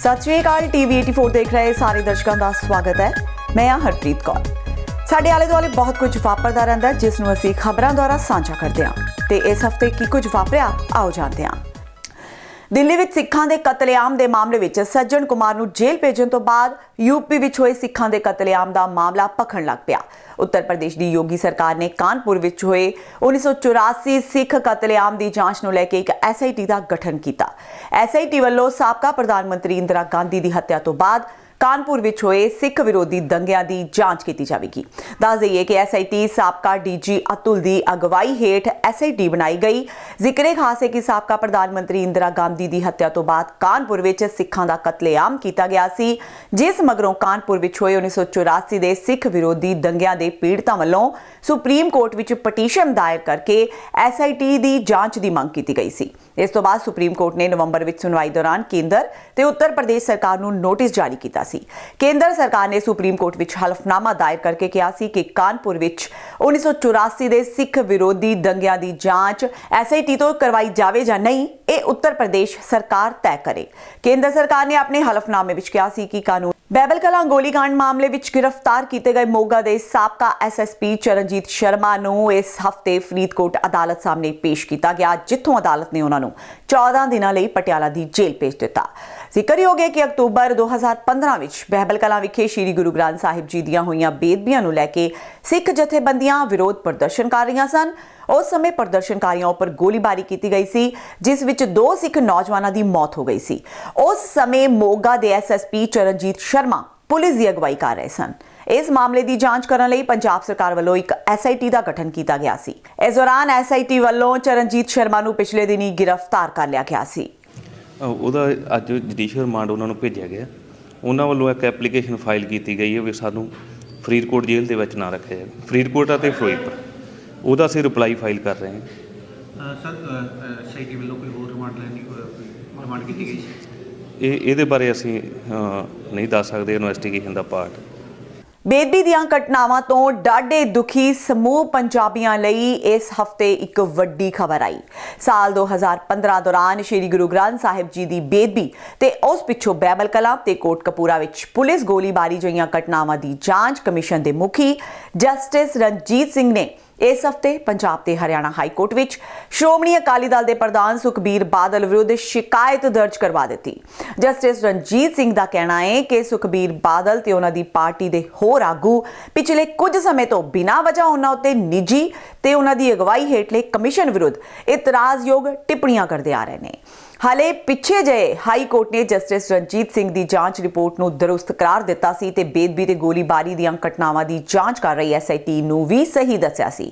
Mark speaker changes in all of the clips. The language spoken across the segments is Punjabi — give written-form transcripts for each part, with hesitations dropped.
Speaker 1: सत श्री अकाल। टीवी 84 देख रहे सारे दर्शकों का स्वागत है। मैं हाँ हरप्रीत कौर। साडे आले दुआले बहुत कुछ वापरदा रहिंदा जिसनूं असीं खबरां द्वारा साझा करदे हां ते इस हफ्ते की कुछ वापरिया आओ जानते हां। दिल्ली विच सिखां दे कतलेआम दे मामले विच सज्जन कुमार नूं जेल भेजण तो बाद यूपी विच होए सिखां दे कतलेआम दा मामला भखण लग पिया। उत्तर प्रदेश की योगी सरकार ने कानपुर विच होए 1984 सिख कतलेआम की जांच नूं लैके एक SIT का गठन किया। SIT वल्लों साबका प्रधानमंत्री इंदिरा गांधी की हत्या तो बाद कानपुर विच होए सिख विरोधी दंगिਆਂ की जांच की जाएगी। दस दईए कि SIT साबका DG अतुल की अगवाई हेठ SIT बनाई गई। जिक्रे खास है कि साबका प्रधानमंत्री इंदिरा गांधी की हत्या तो बाद कानपुर विच सिखां दा कतलेआम किया गया सी, जिस मगरों कानपुर विच होए 1984 के सिख विरोधी दंगिਆਂ के पीड़ितां वल्लों सुप्रीम कोर्ट विच पटीशन दायर करके SIT की जांच की मंग की गई सी। इस तो बाद सुप्रीम कोर्ट ने नवंबर विच सुनवाई दौरान केंद्र ते उत्तर प्रदेश सरकार नूं नोटिस जारी किया सी। केंद्र सरकार ने सुप्रीम कोर्ट विच हलफनामा दायर करके कहा सी कि कानपुर विच 1984 के सिख विरोधी दंगिਆਂ की जांच SIT तो करवाई जावे जां नहीं, ये उत्तर प्रदेश सरकार तय करे। केंद्र सरकार ने अपने हलफनामे विच कहा सी कि कानून बैबल कलां गोलीकांड मामले विच गिरफ्तार किए गए मोगा के साबका SSP चरणजीत शर्मा नूं इस हफ्ते फरीदकोट अदालत सामने पेश किया गया, जिथों अदालत ने उन्होंने 14 दिनों लिए पटियाला की जेल भेज दिता। जिक्र हो गया कि अक्तूबर 2015 विच बहबल कलां विखे श्री गुरु ग्रंथ साहिब जी दीआं होईआं बेदबियां नूं लैके सिख जथेबंदियां विरोध प्रदर्शन कर रहीआं सन। उस समय प्रदर्शनकारियों पर गोलीबारी की गई सी, जिस विच 2 सिख नौजवानों की मौत हो गई सी। उस समय मोगा के SSP चरणजीत शर्मा पुलिस की अगवाई कर रहे सन। इस मामले की जांच करने लई पंजाब सरकार वालों एक SIT का गठन किया गया सी। इस दौरान SIT वालों चरणजीत शर्मा नूं पिछले दिनी गिरफ्तार कर लिया गया सी।
Speaker 2: ਉਹਦਾ ਅੱਜ ਜੁਡੀਸ਼ੀਅਲ ਰਿਮਾਂਡ ਉਹਨਾਂ ਨੂੰ ਭੇਜਿਆ ਗਿਆ। ਉਹਨਾਂ ਵੱਲੋਂ ਇੱਕ ਐਪਲੀਕੇਸ਼ਨ ਫਾਈਲ ਕੀਤੀ ਗਈ ਹੈ ਵੀ ਸਾਨੂੰ ਫਰੀਦਕੋਟ ਜੇਲ੍ਹ ਦੇ ਵਿੱਚ ਨਾ ਰੱਖਿਆ ਜਾਵੇ, ਫਰੀਦਕੋਟ ਅਤੇ ਫਿਰੋਜ਼ਪੁਰ। ਉਹਦਾ ਅਸੀਂ ਰਿਪਲਾਈ ਫਾਈਲ ਕਰ ਰਹੇ ਹਾਂ।
Speaker 3: ਸਰ SIT ਵੱਲੋਂ ਕੋਈ ਹੋਰ ਰਿਮਾਂਡ ਕੀਤੀ ਗਈ ਸੀ?
Speaker 2: ਇਹਦੇ ਬਾਰੇ ਅਸੀਂ ਨਹੀਂ ਦੱਸ ਸਕਦੇ, ਇਨਵੈਸਟੀਗੇਸ਼ਨ ਦਾ ਪਾਰਟ।
Speaker 1: बेदबी दीआं घटनावां तो डाढे दुखी समूह पंजाबियां लई इस हफ्ते एक वड्डी खबर आई। साल 2015 दौरान श्री गुरु ग्रंथ साहिब जी की बेदबी ते उस पिछों बैबल कलां ते कोटकपूरा विच पुलिस गोलीबारी जिहियां घटनावां की जांच कमीशन के मुखी जस्टिस रणजीत सिंह ने इस हफ्ते पंजाब ते हरियाणा हाई कोर्ट विच श्रोमणी अकाली दल के प्रधान सुखबीर बादल विरुद्ध शिकायत दर्ज करवा दी। जस्टिस रणजीत सिंह का कहना है कि सुखबीर बादल ते उन्हां दी पार्टी दे होर आगू पिछले कुछ समय तो बिना वजह उन्हां उत्ते निजी ते उन्हां दी अगवाई हेठले कमीशन विरुद्ध इतराजयोग टिप्पणियां करते आ रहे हैं। हाले पिछे जे हाई कोर्ट ने जस्टिस रणजीत सिंह की जांच रिपोर्ट नूं दुरुस्त करार दिता सी ते बेदबी ते गोलीबारी दीआं घटनावां की जांच कर रही SIT नूं भी सही दस्सिया सी।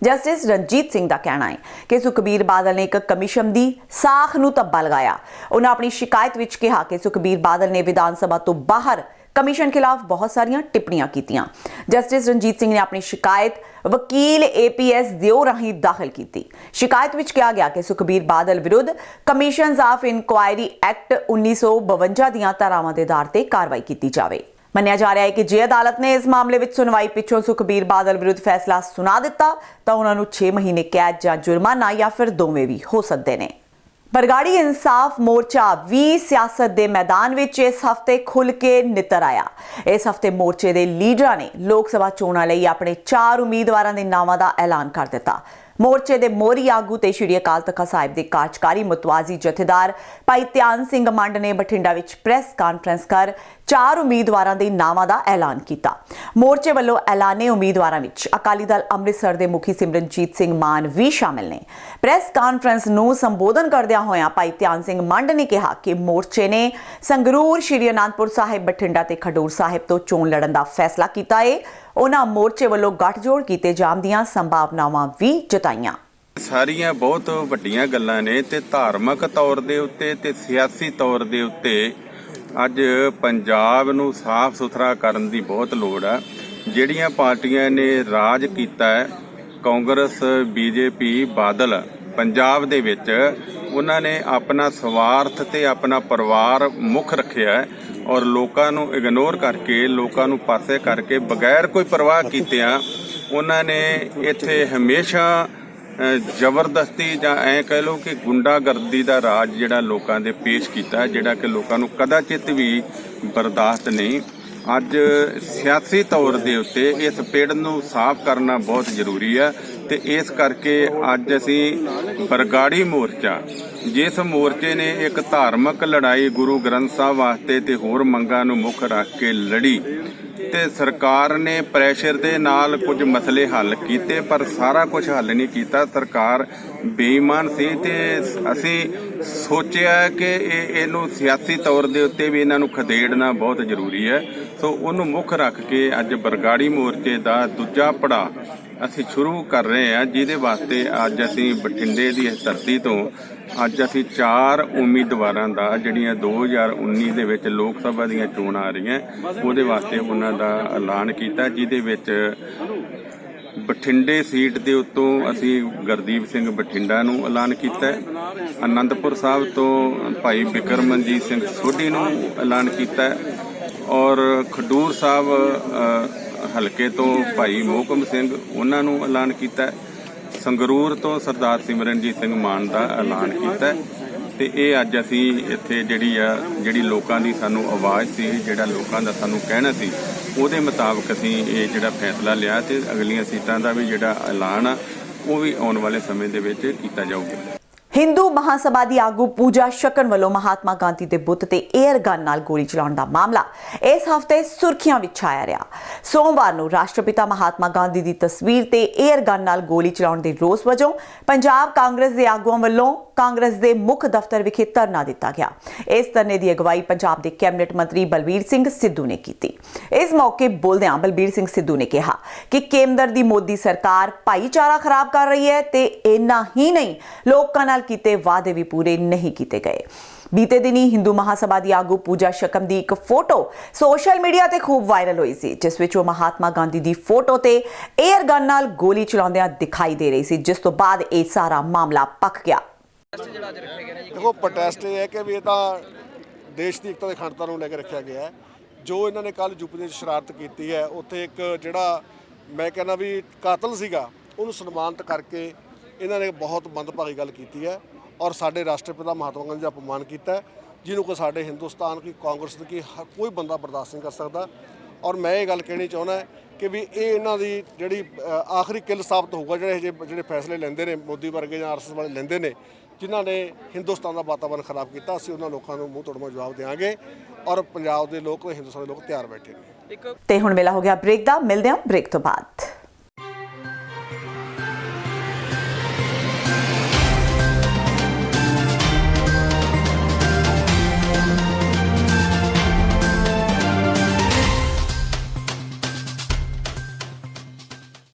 Speaker 1: जस्टिस रणजीत सिंह का कहना है कि सुखबीर बादल ने एक कमीशन की साख नूं धब्बा लगाया। उन्होंने अपनी शिकायत विच कहा कि सुखबीर बादल ने विधान सभा तो बाहर कमीशन खिलाफ बहुत सारियां टिप्पणियां कीतियां। जस्टिस रणजीत सिंह ने अपनी शिकायत वकील APS दिओ राही दाखिल की। शिकायत विच कहा गया कि सुखबीर बादल विरुद्ध कमीशनस ऑफ इनक्वायरी एक्ट 1952 दीआं धारावां दे आधार ते कार्रवाई की जावे। मन्निया जा रहा है कि जे अदालत ने इस मामले विच सुनवाई पिछों सुखबीर बादल विरुद्ध फैसला सुना दिता तो उन्हां नूं 6 महीने कैद जां जुर्माना या फिर दोवें भी हो सकते हैं। बरगाड़ी इंसाफ मोर्चा भी सियासत के मैदान विच इस हफ्ते खुल के नितर आया। इस हफ्ते मोर्चे के लीडर ने लोक सभा चोणां लई अपने 4 उम्मीदवारों के नावां का ऐलान कर दिता। मोर्चे के मोहरी आगू ते श्री अकाल तख्त साहिब के कार्यकारी मुतवाजी जथेदार भाई ध्यान सिंह मंड ने बठिंडा विच प्रेस कानफ्रेंस कर 4 उम्मीदवारों के नावां का ऐलान किया। मोर्चे वालों ऐलाने उम्मीदवारों विच अकाली दल अमृतसर के मुखी सिमरनजीत सिंह मान भी शामिल ने। प्रेस कानफ्रेंस नूं संबोधन करदिआं होइआं भाई ध्यान सिंह मंड ने कहा कि मोर्चे ने संगरूर श्री आनंदपुर साहिब बठिंडा ते खडूर साहिब तो चोण लड़न का फैसला किया है। उन्हां मोर्चे वालों गठजोड़ कीते जाण दीआं संभावनावां भी जताईआं।
Speaker 4: सारियां बहुत वड्डियां गल्लां ने ते धार्मिक तौर दे उत्ते ते सियासी तौर दे उत्ते अज पंजाब नूं साफ सुथरा करन दी बहुत लोड़ है। जिहड़ियां पार्टियां ने राज कीता है, कांग्रेस BJP बादल पंजाब दे विच, उन्हां ने अपना स्वार्थ ते अपना परिवार मुख रखिया है और लोगों नूं इग्नोर करके लोगों नूं पासे करके बगैर कोई परवाह कीतिआं उन्हां ने इत्थे हमेशा ਜ਼ਬਰਦਸਤੀ ਜਾਂ ਐਂ ਕਹਿ ਲਓ ਕਿ ਗੁੰਡਾਗਰਦੀ ਦਾ ਰਾਜ ਜਿਹੜਾ ਲੋਕਾਂ ਦੇ ਪੇਸ਼ ਕੀਤਾ, ਜਿਹੜਾ ਕਿ ਲੋਕਾਂ ਨੂੰ ਕਦਾਚਿਤ ਵੀ ਬਰਦਾਸ਼ਤ ਨਹੀਂ। ਅੱਜ ਸਿਆਸੀ ਤੌਰ ਦੇ ਉੱਤੇ ਇਸ ਪਿੜ ਨੂੰ ਸਾਫ਼ ਕਰਨਾ ਬਹੁਤ ਜ਼ਰੂਰੀ ਹੈ ਤੇ ਇਸ ਕਰਕੇ ਅੱਜ ਅਸੀਂ ਬਰਗਾੜੀ ਮੋਰਚਾ, ਜਿਸ ਮੋਰਚੇ ਨੇ ਇੱਕ ਧਾਰਮਿਕ ਲੜਾਈ ਗੁਰੂ ਗ੍ਰੰਥ ਸਾਹਿਬ ਵਾਸਤੇ ਤੇ ਹੋਰ ਮੰਗਾਂ ਨੂੰ ਮੁੱਖ ਰੱਖ ਕੇ ਲੜੀ ਤੇ ਸਰਕਾਰ ਨੇ ਪ੍ਰੈਸ਼ਰ ਦੇ ਨਾਲ ਕੁਝ ਮਸਲੇ ਹੱਲ ਕੀਤੇ, ਪਰ ਸਾਰਾ ਕੁਝ ਹੱਲ ਨਹੀਂ ਕੀਤਾ। ਸਰਕਾਰ ਬੇਈਮਾਨ ਸੀ ਤੇ ਅਸੀਂ ਸੋਚਿਆ ਕਿ ਇਹਨੂੰ ਸਿਆਸੀ ਤੌਰ ਦੇ ਉੱਤੇ ਵੀ ਇਹਨਾਂ ਨੂੰ ਖਦੇੜਨਾ ਬਹੁਤ ਜ਼ਰੂਰੀ ਹੈ। ਸੋ ਉਹਨੂੰ ਮੁੱਖ ਰੱਖ ਕੇ ਅੱਜ ਬਰਗਾੜੀ ਮੋਰਚੇ ਦਾ ਦੂਜਾ ਪੜਾਅ ਅਸੀਂ ਸ਼ੁਰੂ ਕਰ ਰਹੇ ਹਾਂ, ਜਿਹਦੇ ਵਾਸਤੇ ਅੱਜ ਅਸੀਂ ਬਠਿੰਡੇ ਦੀ ਇਸ ਧਰਤੀ ਤੋਂ ਅੱਜ ਅਸੀਂ 4 ਉਮੀਦਵਾਰਾਂ ਦਾ ਜਿਹੜੀਆਂ 2019 ਦੇ ਵਿੱਚ ਲੋਕ ਸਭਾ ਦੀਆਂ ਚੋਣਾਂ ਆ ਰਹੀਆਂ ਉਹਦੇ ਵਾਸਤੇ ਉਹਨਾਂ ਦਾ ਐਲਾਨ ਕੀਤਾ, ਜਿਹਦੇ ਵਿੱਚ ਬਠਿੰਡੇ ਸੀਟ ਦੇ ਉੱਤੋਂ ਅਸੀਂ ਗੁਰਦੀਪ ਸਿੰਘ ਬਠਿੰਡਾ ਨੂੰ ਐਲਾਨ ਕੀਤਾ ਹੈ। ਆਨੰਦਪੁਰ ਸਾਹਿਬ ਤੋਂ ਭਾਈ ਬਿਕਰਮਨਜੀਤ ਸਿੰਘ ਸੋਢੀ ਨੂੰ ਐਲਾਨ ਕੀਤਾ ਹੈ ਔਰ ਖਡੂਰ ਸਾਹਿਬ ਹਲਕੇ ਤੋਂ ਭਾਈ ਮੋਹਕਮ ਸਿੰਘ ਉਹਨਾਂ ਨੂੰ ਐਲਾਨ ਕੀਤਾ ਹੈ। ਸੰਗਰੂਰ ਤੋਂ ਸਰਦਾਰ ਸਿਮਰਨਜੀਤ ਸਿੰਘ ਮਾਨ ਦਾ ਐਲਾਨ ਕੀਤਾ ਹੈ ਤੇ ਇਹ ਅੱਜ ਅਸੀਂ ਇੱਥੇ ਜਿਹੜੀ ਲੋਕਾਂ ਦੀ ਸਾਨੂੰ ਆਵਾਜ਼ ਸੀ, ਜਿਹੜਾ ਲੋਕਾਂ ਦਾ ਸਾਨੂੰ ਕਹਿਣਾ ਸੀ, ਉਹਦੇ ਮੁਤਾਬਕ ਅਸੀਂ ਇਹ ਜਿਹੜਾ ਫੈਸਲਾ ਲਿਆ ਤੇ ਅਗਲੀਆਂ ਸੀਟਾਂ ਦਾ ਵੀ ਜਿਹੜਾ ਐਲਾਨ ਆ ਉਹ ਵੀ ਆਉਣ ਵਾਲੇ ਸਮੇਂ ਦੇ ਵਿੱਚ ਕੀਤਾ ਜਾਊਗਾ।
Speaker 1: ਹਿੰਦੂ ਮਹਾਸਭਾ ਦੀ ਆਗੂ ਪੂਜਾ ਸ਼ਕਨ ਵੱਲੋਂ ਮਹਾਤਮਾ ਗਾਂਧੀ ਦੇ ਬੁੱਤ ਤੇ 에ਅਰ ਗਨ ਨਾਲ ਗੋਲੀ ਚਲਾਉਣ ਦਾ ਮਾਮਲਾ ਇਸ ਹਫ਼ਤੇ ਸੁਰਖੀਆਂ ਵਿੱਚ ਛਾਇਆ ਰਿਹਾ। ਸੋਮਵਾਰ ਨੂੰ ਰਾਸ਼ਟਰਪਿਤਾ ਮਹਾਤਮਾ ਗਾਂਧੀ ਦੀ ਤਸਵੀਰ ਤੇ 에ਅਰ ਗਨ ਨਾਲ ਗੋਲੀ ਚਲਾਉਣ ਦੇ ਰੋਸ ਵਜੋਂ ਪੰਜਾਬ ਕਾਂਗਰਸ ਦੇ ਆਗੂਆਂ ਵੱਲੋਂ ਕਾਂਗਰਸ ਦੇ ਮੁੱਖ ਦਫ਼ਤਰ ਵਿਖੇ ਧਰਨਾ ਦਿੱਤਾ ਗਿਆ। ਇਸ ਧਰਨੇ ਦੀ ਅਗਵਾਈ ਪੰਜਾਬ ਦੇ ਕੈਬਨਿਟ ਮੰਤਰੀ ਬਲਬੀਰ ਸਿੰਘ ਸਿੱਧੂ ਨੇ ਕੀਤੀ। ਇਸ ਮੌਕੇ ਬੋਲਦਿਆਂ ਬਲਬੀਰ ਸਿੰਘ ਸਿੱਧੂ ਨੇ ਕਿਹਾ ਕਿ ਕੇਂਦਰ ਦੀ ਮੋਦੀ ਸਰਕਾਰ ਭਾਈਚਾਰਾ ਖਰਾਬ ਕਰ ਰਹੀ ਹੈ ਤੇ ਇੰਨਾ ਹੀ ਨਹੀਂ, ਲੋਕਾਂ ਨਾਲ ਕੀਤੇ ਵਾਅਦੇ ਵੀ ਪੂਰੇ ਨਹੀਂ ਕੀਤੇ ਗਏ। ਬੀਤੇ ਦਿਨੀ ਹਿੰਦੂ ਮਹਾਸਭਾ ਦੀ ਆਗੂ ਪੂਜਾ ਸ਼ਕਨ ਦੀ ਇੱਕ ਫੋਟੋ ਸੋਸ਼ਲ ਮੀਡੀਆ ਤੇ ਖੂਬ ਵਾਇਰਲ ਹੋਈ ਸੀ, ਜਿਸ ਵਿੱਚ ਉਹ ਮਹਾਤਮਾ ਗਾਂਧੀ ਦੀ ਫੋਟੋ ਤੇ 에ਅਰ ਗਨ ਨਾਲ ਗੋਲੀ ਚਲਾਉਂਦਿਆਂ ਦਿਖਾਈ ਦੇ ਰਹੀ ਸੀ, ਜਿਸ ਤੋਂ ਬਾਅਦ ਇਹ ਸਾਰਾ ਮਾਮਲਾ ਪੱਕ ਗਿਆ।
Speaker 5: देखो प्रोटेस्ट ये है कि भी ये तो देश की एकता की अखंडता ਨੂੰ ਲੈ ਕੇ ਰੱਖਿਆ ਗਿਆ ਹੈ। ਜੋ ਇਹਨਾਂ ਨੇ ਕੱਲ ਯੂਪੀ ਦੇ ਸ਼ਰਾਰਤ ਕੀਤੀ ਹੈ, ਉੱਥੇ ਇੱਕ ਜਿਹੜਾ ਮੈਂ ਕਹਿੰਦਾ ਵੀ ਕਾਤਲ ਸੀਗਾ ਉਹਨੂੰ ਸਨਮਾਨਿਤ ਕਰਕੇ ਇਹਨਾਂ ਨੇ ਬਹੁਤ ਮੰਦਭਾਗੀ ਗੱਲ ਕੀਤੀ ਹੈ ਔਰ ਸਾਡੇ ਰਾਸ਼ਟਰਪਿਤਾ ਮਹਾਤਮਾ ਗਾਂਧੀ ਦਾ ਅਪਮਾਨ ਕੀਤਾ, ਜਿਹਨੂੰ ਕਿ ਸਾਡੇ ਹਿੰਦੁਸਤਾਨ ਕੀ ਕਾਂਗਰਸ ਦੀ ਕੋਈ ਬੰਦਾ ਬਰਦਾਸ਼ਤ ਨਹੀਂ ਕਰ ਸਕਦਾ। ਔਰ ਮੈਂ ਇਹ ਗੱਲ ਕਹਿਣੀ ਚਾਹੁੰਦਾ ਕਿ ਵੀ ਇਹ ਇਹਨਾਂ ਦੀ ਜਿਹੜੀ ਆਖਰੀ ਕਿੱਲ ਸਾਬਤ ਹੋਊਗਾ, ਜਿਹੜੇ ਫੈਸਲੇ ਲੈਂਦੇ ਨੇ ਮੋਦੀ ਵਰਗੇ ਜਾਂ ਆਰਐਸਐਸ ਵਾਲੇ ਲੈਂਦੇ ਨੇ, ਜਿਨ੍ਹਾਂ ਨੇ ਹਿੰਦੁਸਤਾਨ ਦਾ ਵਾਤਾਵਰਨ ਖਰਾਬ ਕੀਤਾ। ਅਸੀਂ ਉਹਨਾਂ ਲੋਕਾਂ ਨੂੰ ਮੂੰਹ ਤੋੜਵਾਂ ਜਵਾਬ ਦੇਵਾਂਗੇ ਔਰ ਪੰਜਾਬ ਦੇ ਲੋਕ, ਹਿੰਦੁਸਤਾਨ ਦੇ ਲੋਕ ਤਿਆਰ ਬੈਠੇ ਨੇ।
Speaker 1: ਤੇ ਹੁਣ ਵੇਲਾ ਹੋ ਗਿਆ ਬ੍ਰੇਕ ਦਾ, ਮਿਲਦੇ ਹਾਂ ਬ੍ਰੇਕ ਤੋਂ ਬਾਅਦ।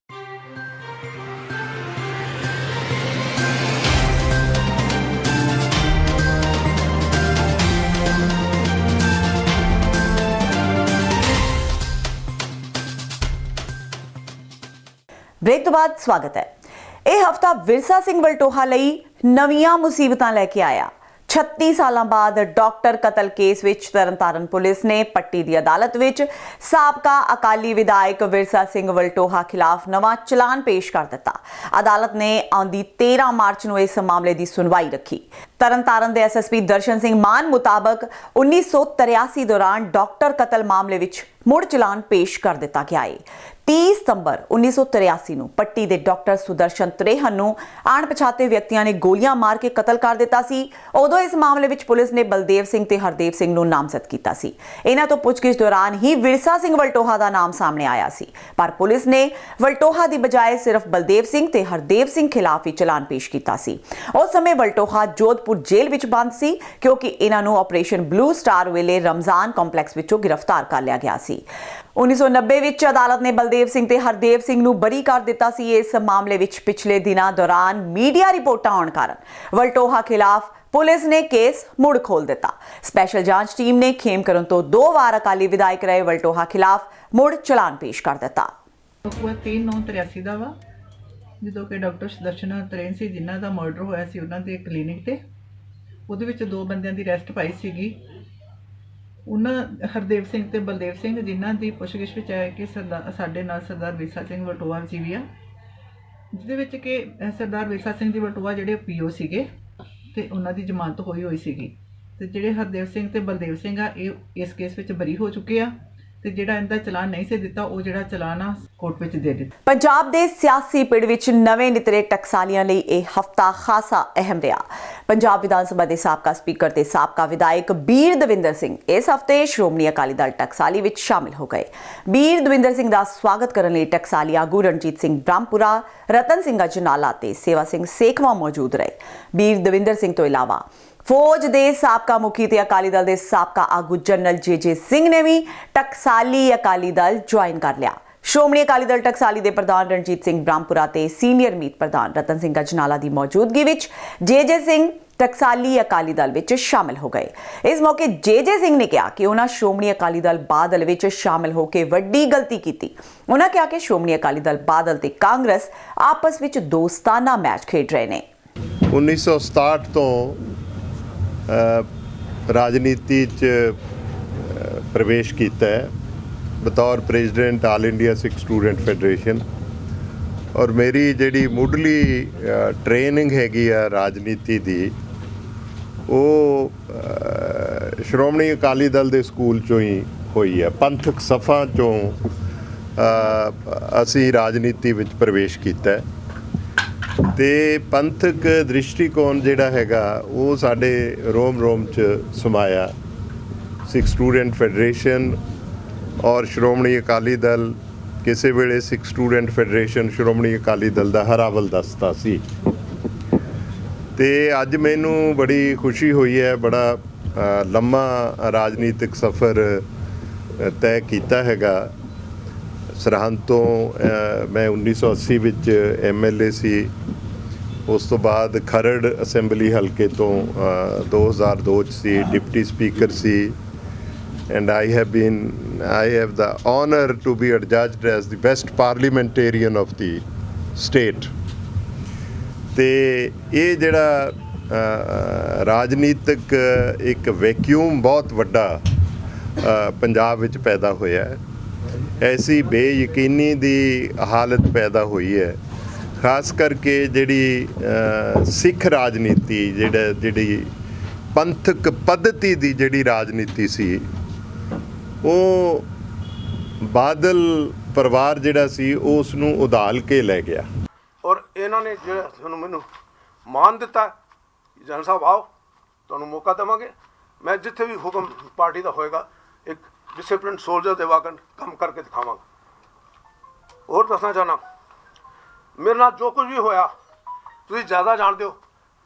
Speaker 1: ब्रेक तो बाद स्वागत है। यह हफ्ता विरसा सिंह वलटोहा लई नवीं मुसीबतां लेके आया। 36 साल बाद डॉक्टर कतल केस विच तरनतारन पुलिस ने पट्टी दी अदालत विच साबका अकाली विधायक विरसा सिंह वलटोहा खिलाफ नवां चलान पेश कर दिता। अदालत ने आउंदी 13 मार्च नूं इस मामले की सुनवाई रखी। तरनतारन दे एसएसपी दर्शन सिंह मान मुताबक 1983 दौरान डॉक्टर कतल मामले विच मुड़ चलान पेश कर दिता गया है। 30 सितंबर 1983 ਨੂੰ ਪੱਟੀ ਦੇ ਡਾਕਟਰ ਸੁਦਰਸ਼ਨ ਤ੍ਰੇਹਨ ਨੂੰ ਅਣਪਛਾਤੇ ਵਿਅਕਤੀਆਂ ਨੇ ਗੋਲੀਆਂ ਮਾਰ ਕੇ ਕਤਲ ਕਰ ਦਿੱਤਾ ਸੀ। ਉਦੋਂ ਇਸ ਮਾਮਲੇ ਵਿੱਚ ਪੁਲਿਸ ਨੇ ਬਲਦੇਵ ਸਿੰਘ ਤੇ ਹਰਦੇਵ ਸਿੰਘ ਨੂੰ ਨਾਮਜ਼ਦ ਕੀਤਾ ਸੀ। ਇਹਨਾਂ ਤੋਂ ਪੁੱਛਗਿੱਛ ਦੌਰਾਨ ਹੀ ਵਿਰਸਾ ਸਿੰਘ ਵਲਟੋਹਾ ਦਾ ਨਾਮ ਸਾਹਮਣੇ ਆਇਆ ਸੀ, ਪਰ ਪੁਲਿਸ ਨੇ ਵਲਟੋਹਾ ਦੀ ਬਜਾਏ ਸਿਰਫ ਬਲਦੇਵ ਸਿੰਘ ਤੇ ਹਰਦੇਵ ਸਿੰਘ ਖਿਲਾਫ ਹੀ ਚਲਾਨ ਪੇਸ਼ ਕੀਤਾ ਸੀ। ਉਸ ਸਮੇਂ ਵਲਟੋਹਾ ਜੋਧਪੁਰ ਜੇਲ੍ਹ ਵਿੱਚ ਬੰਦ ਸੀ, ਕਿਉਂਕਿ ਇਹਨਾਂ ਨੂੰ ਆਪਰੇਸ਼ਨ ਬਲੂ ਸਟਾਰ ਵੇਲੇ ਰਮਜ਼ਾਨ ਕੰਪਲੈਕਸ ਵਿੱਚੋਂ ਗ੍ਰਿਫਤਾਰ ਕਰ ਲਿਆ ਗਿਆ ਸੀ। 1990 ਵਿੱਚ ਅਦਾਲਤ ਨੇ ਬਲਦੇਵ ਸਿੰਘ ਤੇ ਹਰਦੇਵ ਸਿੰਘ ਨੂੰ ਬਰੀ ਕਰ ਦਿੱਤਾ ਸੀ। ਇਸ ਮਾਮਲੇ ਵਿੱਚ ਪਿਛਲੇ ਦਿਨਾਂ ਦੌਰਾਨ ਮੀਡੀਆ ਰਿਪੋਰਟਾਂ ਆਉਣ ਕਾਰਨ ਵਲਟੋਹਾ ਖਿਲਾਫ ਪੁਲਿਸ ਨੇ ਕੇਸ ਮੁੜ ਖੋਲ ਦਿੱਤਾ। ਸਪੈਸ਼ਲ ਜਾਂਚ ਟੀਮ ਨੇ ਖੇਮਕਰਨ ਤੋਂ 2 ਵਾਰ ਅਕਾਲੀ ਵਿਧਾਇਕ ਰਹੇ ਵਲਟੋਹਾ ਖਿਲਾਫ ਮੁੜ ਚਲਾਨ ਪੇਸ਼ ਕਰ ਦਿੱਤਾ।
Speaker 6: 3/9/83 ਦਾ ਵਾ, ਜਦੋਂ ਕਿ ਡਾਕਟਰ ਸੁਦਰਸ਼ਨ ਤ੍ਰੇਹਨ ਸੀ ਜਿਨ੍ਹਾਂ ਦਾ ਮਰਡਰ ਹੋਇਆ ਸੀ ਉਹਨਾਂ ਦੇ ਕਲੀਨਿਕ ਤੇ, ਉਹਦੇ ਵਿੱਚ 2 ਬੰਦਿਆਂ ਦੀ ਅਰੈਸਟ ਪਾਈ ਸੀਗੀ। ਉਹਨਾਂ ਹਰਦੇਵ ਸਿੰਘ ਤੇ ਬਲਦੇਵ ਸਿੰਘ, ਜਿਨ੍ਹਾਂ ਦੀ ਪੁੱਛਗਿੱਛ ਵਿੱਚ ਆਇਆ ਕਿ ਸਾਡੇ ਨਾਲ ਸਰਦਾਰ ਵਿਰਸਾ ਸਿੰਘ ਵਲਟੋਹਾ ਜੀ ਵੀ ਆ। ਜਿਹਦੇ ਵਿੱਚ ਕਿ ਸਰਦਾਰ ਵਿਰਸਾ ਸਿੰਘ ਜੀ ਬਟੂਆ ਜਿਹੜੇ ਪੀਓ ਸੀਗੇ ਤੇ ਉਹਨਾਂ ਦੀ ਜ਼ਮਾਨਤ ਹੋਈ ਸੀਗੀ ਤੇ ਜਿਹੜੇ ਹਰਦੇਵ ਸਿੰਘ ਤੇ ਬਲਦੇਵ ਸਿੰਘ ਆ ਇਹ ਇਸ ਕੇਸ ਵਿੱਚ ਬਰੀ ਹੋ ਚੁੱਕੇ ਆ ਤੇ ਜਿਹੜਾ ਇਹਦਾ ਚਲਾਨ ਨਹੀਂ ਸੀ ਦਿੱਤਾ ਉਹ ਜਿਹੜਾ ਚਲਾਨ ਆ ਕੋਰਟ ਵਿੱਚ ਦੇ ਦਿੱਤਾ।
Speaker 1: ਪੰਜਾਬ ਦੇ ਸਿਆਸੀ ਪਿੜ ਵਿੱਚ ਨਵੇਂ ਨਿਤਰੇ ਟਕਸਾਲੀਆਂ ਲਈ ਇਹ ਹਫਤਾ ਖਾਸਾ ਅਹਿਮ ਰਿਹਾ। ਪੰਜਾਬ ਵਿਧਾਨ ਸਭਾ ਦੇ ਸਾਬਕਾ ਸਪੀਕਰ ਤੇ ਸਾਬਕਾ ਵਿਧਾਇਕ ਬੀਰ ਦਵਿੰਦਰ ਸਿੰਘ ਇਸ ਹਫਤੇ ਸ਼੍ਰੋਮਣੀ ਅਕਾਲੀ ਦਲ ਟਕਸਾਲੀ ਵਿੱਚ ਸ਼ਾਮਿਲ ਹੋ ਗਏ। ਬੀਰ ਦਵਿੰਦਰ ਸਿੰਘ ਦਾ ਸਵਾਗਤ ਕਰਨ ਲਈ ਟਕਸਾਲੀ ਆਗੂ ਰਣਜੀਤ ਸਿੰਘ ਬ੍ਰਹਮਪੁਰਾ, ਰਤਨ ਸਿੰਘ ਅਜਨਾਲਾ ਤੇ ਸੇਵਾ ਸਿੰਘ ਸੇਖਵਾਂ ਮੌਜੂਦ ਰਹੇ। ਬੀਰ ਦਵਿੰਦਰ ਸਿੰਘ ਤੋਂ ਇਲਾਵਾ ਫੌਜ ਦੇ ਸਾਬਕਾ ਮੁਖੀ ਤੇ ਅਕਾਲੀ ਦਲ ਦੇ ਸਾਬਕਾ ਆਗੂ ਜਨਰਲ ਜੇ ਸਿੰਘ ਨੇ ਵੀ ਟਕਸਾਲੀ ਅਕਾਲੀ ਦਲ ਜੁਆਇਨ ਕਰ ਲਿਆ। ਸ਼੍ਰੋਮਣੀ ਅਕਾਲੀ ਦਲ ਟਕਸਾਲੀ ਦੇ ਪ੍ਰਧਾਨ ਰਣਜੀਤ ਸਿੰਘ ਬ੍ਰਹਮਪੁਰਾ ਤੇ ਸੀਨੀਅਰ ਮੀਤ ਪ੍ਰਧਾਨ ਰਤਨ ਸਿੰਘ ਅਜਨਾਲਾ ਦੀ ਮੌਜੂਦਗੀ ਵਿੱਚ ਜੇ ਸਿੰਘ ਟਕਸਾਲੀ ਅਕਾਲੀ ਦਲ ਵਿੱਚ ਸ਼ਾਮਿਲ ਹੋ ਗਏ। ਇਸ ਮੌਕੇ ਜੇ ਸਿੰਘ ਨੇ ਕਿਹਾ ਕਿ ਉਹਨਾਂ ਸ਼੍ਰੋਮਣੀ ਅਕਾਲੀ ਦਲ ਬਾਦਲ ਵਿੱਚ ਸ਼ਾਮਿਲ ਹੋ ਕੇ ਵੱਡੀ ਗਲਤੀ ਕੀਤੀ। ਉਹਨਾਂ ਕਿਹਾ ਕਿ ਸ਼੍ਰੋਮਣੀ ਅਕਾਲੀ ਦਲ ਬਾਦਲ ਤੇ ਕਾਂਗਰਸ ਆਪਸ ਵਿੱਚ ਦੋਸਤਾਨਾ ਮੈਚ ਖੇਡ ਰਹੇ ਨੇ।
Speaker 7: 1967 ਤੋਂ ਰਾਜਨੀਤੀ 'ਚ ਪ੍ਰਵੇਸ਼ ਕੀਤਾ ਹੈ ਬਤੌਰ ਪ੍ਰੈਜ਼ੀਡੈਂਟ ਆਲ ਇੰਡੀਆ ਸਿੱਖ ਸਟੂਡੈਂਟ ਫੈਡਰੇਸ਼ਨ ਔਰ ਮੇਰੀ ਜਿਹੜੀ ਮੁੱਢਲੀ ਟ੍ਰੇਨਿੰਗ ਹੈਗੀ ਆ ਰਾਜਨੀਤੀ ਦੀ ਉਹ ਸ਼੍ਰੋਮਣੀ ਅਕਾਲੀ ਦਲ ਦੇ ਸਕੂਲ 'ਚੋਂ ਹੀ ਹੋਈ ਹੈ। ਪੰਥਕ ਸਫਾ 'ਚੋਂ ਅਸੀਂ ਰਾਜਨੀਤੀ ਵਿੱਚ ਪ੍ਰਵੇਸ਼ ਕੀਤਾ ਹੈ ਤੇ ਪੰਥਕ ਦ੍ਰਿਸ਼ਟੀਕੋਣ ਜਿਹੜਾ ਹੈਗਾ ਉਹ ਸਾਡੇ ਰੋਮ 'ਚ ਸਮਾਇਆ। ਸਿੱਖ ਸਟੂਡੈਂਟ ਫੈਡਰੇਸ਼ਨ ਔਰ ਸ਼੍ਰੋਮਣੀ ਅਕਾਲੀ ਦਲ ਕਿਸੇ ਵੇਲੇ ਸਿੱਖ ਸਟੂਡੈਂਟ ਫੈਡਰੇਸ਼ਨ ਸ਼੍ਰੋਮਣੀ ਅਕਾਲੀ ਦਲ ਦਾ ਹਰਾਵਲ ਦਸਤਾ ਸੀ ਤੇ ਅੱਜ ਮੈਨੂੰ ਬੜੀ ਖੁਸ਼ੀ ਹੋਈ ਹੈ। ਬੜਾ ਲੰਮਾ ਰਾਜਨੀਤਿਕ ਸਫ਼ਰ ਤੈਅ ਕੀਤਾ ਹੈਗਾ। ਸਰਹੰਦ ਤੋਂ ਮੈਂ 1980 ਵਿੱਚ MLA ਸੀ। ਉਸ ਤੋਂ ਬਾਅਦ ਖਰੜ ਅਸੈਂਬਲੀ ਹਲਕੇ ਤੋਂ 2002 'ਚ ਸੀ, ਡਿਪਟੀ ਸਪੀਕਰ ਸੀ and I have the honor to be adjudged as the best parliamentarian of the state। ਤੇ ਇਹ ਜਿਹੜਾ ਰਾਜਨੀਤਿਕ ਇੱਕ ਵੈਕਿਊਮ ਬਹੁਤ ਵੱਡਾ ਪੰਜਾਬ ਵਿੱਚ ਪੈਦਾ ਹੋਇਆ ਹੈ। ਐਸੀ ਬੇਯਕੀਨੀ ਦੀ ਹਾਲਤ ਪੈਦਾ ਹੋਈ ਹੈ, ਖਾਸ ਕਰਕੇ ਜਿਹੜੀ ਸਿੱਖ ਰਾਜਨੀਤੀ ਜਿਹੜੀ ਪੰਥਕ ਪੱਧਤੀ ਦੀ ਜਿਹੜੀ ਰਾਜਨੀਤੀ ਸੀ ਉਹ ਬਾਦਲ ਪਰਿਵਾਰ ਜਿਹੜਾ ਸੀ ਉਸ ਨੂੰ ਉਧਾਲ ਕੇ ਲੈ ਗਿਆ।
Speaker 8: ਔਰ ਇਹਨਾਂ ਨੇ ਜਿਹੜਾ ਤੁਹਾਨੂੰ ਮੈਨੂੰ ਮਾਨ ਦਿੱਤਾ ਜਨਰਲ ਸਾਹਿਬ ਆਓ ਤੁਹਾਨੂੰ ਮੌਕਾ ਦੇਵਾਂਗੇ। ਮੈਂ ਜਿੱਥੇ ਵੀ ਹੁਕਮ ਪਾਰਟੀ ਦਾ ਹੋਏਗਾ ਇੱਕ ਡਿਸਿਪਲਿਨ ਸੋਲਜਰ ਦੇ ਵਾਂਗ ਕੰਮ ਕਰਕੇ ਦਿਖਾਵਾਂਗਾ। ਹੋਰ ਦੱਸਣਾ ਚਾਹੁੰਦਾ ਮੇਰੇ ਨਾਲ ਜੋ ਕੁਝ ਵੀ ਹੋਇਆ ਤੁਸੀਂ ਜ਼ਿਆਦਾ ਜਾਣਦੇ ਹੋ।